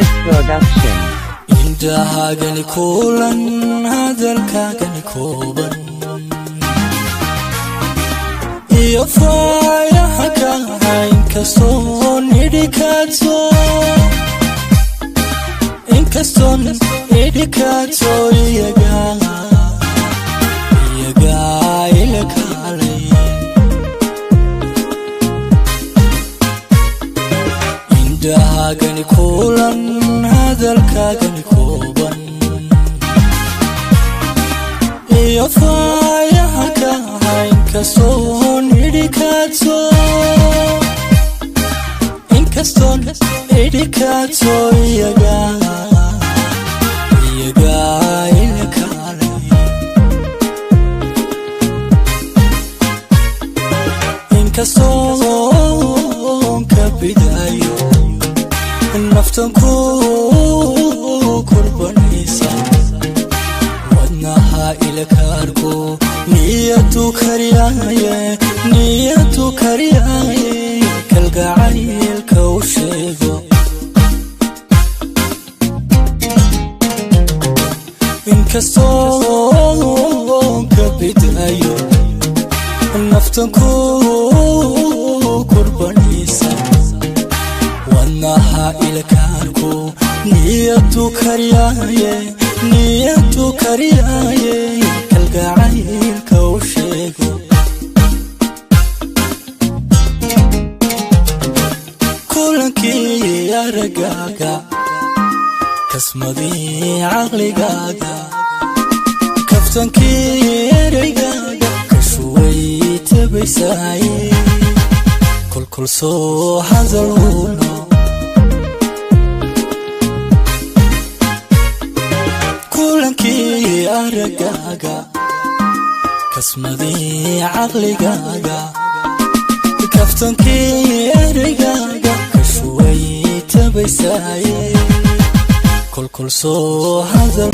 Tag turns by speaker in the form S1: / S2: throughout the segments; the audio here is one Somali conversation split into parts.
S1: Axmed Production.
S2: Indahagani kulan hadalkagani kooban iyo faayaha kaha inkastoo nidhikaato iyaga ila kaalay indahagani kulan hadalkagani kooban iyo faayaha kaha inkastoo nidhikaato iyaga ila kaalay inkastoo ka bidayo naftan ku kurbanaysa wadnaha ila kaarko niyadu kariyaye kalgacaylka u sheego inkastoo ka bidayo naftan ku kurbanaysa wadnaha ila kaarko niyadu kariyaye kalgacaylka u sheego kulankii aragaaga kasmadii caqligaaga kaftankii ereygaaga kashuway tabaysaaye kolkol soo hadalhuno kulankii aragaaga kasmadii caqligaaga kaftankii ereygaaga kashuway tabaysaaye kolkol soo hadal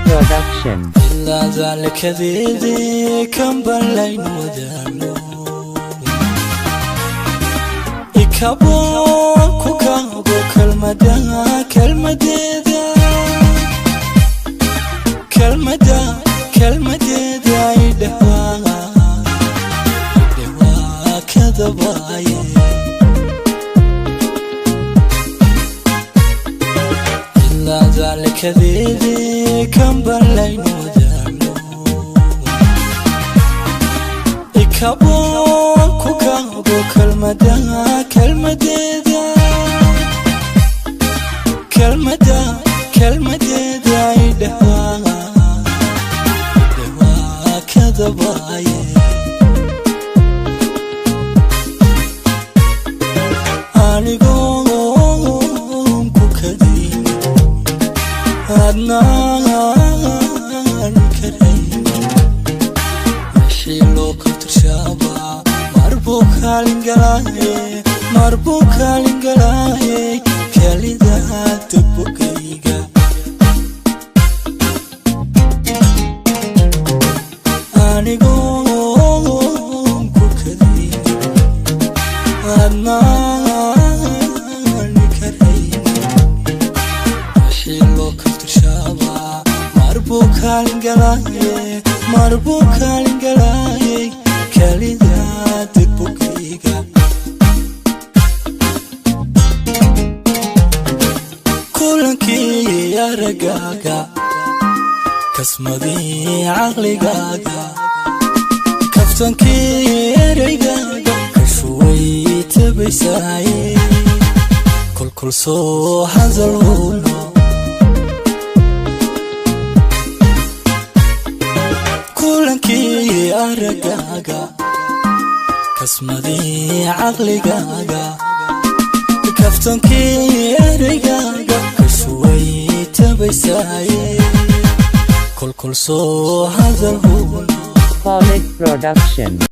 S1: Production.
S2: إلا ذلك ذي كم بلين ودانو إكابو كوكابو كلمة دا يدوا كذباي إلا ذلك ذي كم بلين ودانو إكابو كوكابو كلمة دا يدوا كذباي أنيقوم كوكدين أدنان كرين مشيلو كتر شابا مربوكا لنقلاي كالي ذات بوكيغا أنيقوم كوكدين أدنان كرين مشيلو كتر شابا مربوكا لنقلاي كالي ذات بوكيغا kulankii aragaaga kasmadii caqligaaga kaftankii ereygaaga kashuway tabaysaaye kolkol soo hadalhuno kulankii aragaaga kasmadii caqligaaga kaftankii ereygaaga kashuway tabaysaaye kolkol soo hadal huno
S1: Solid Production.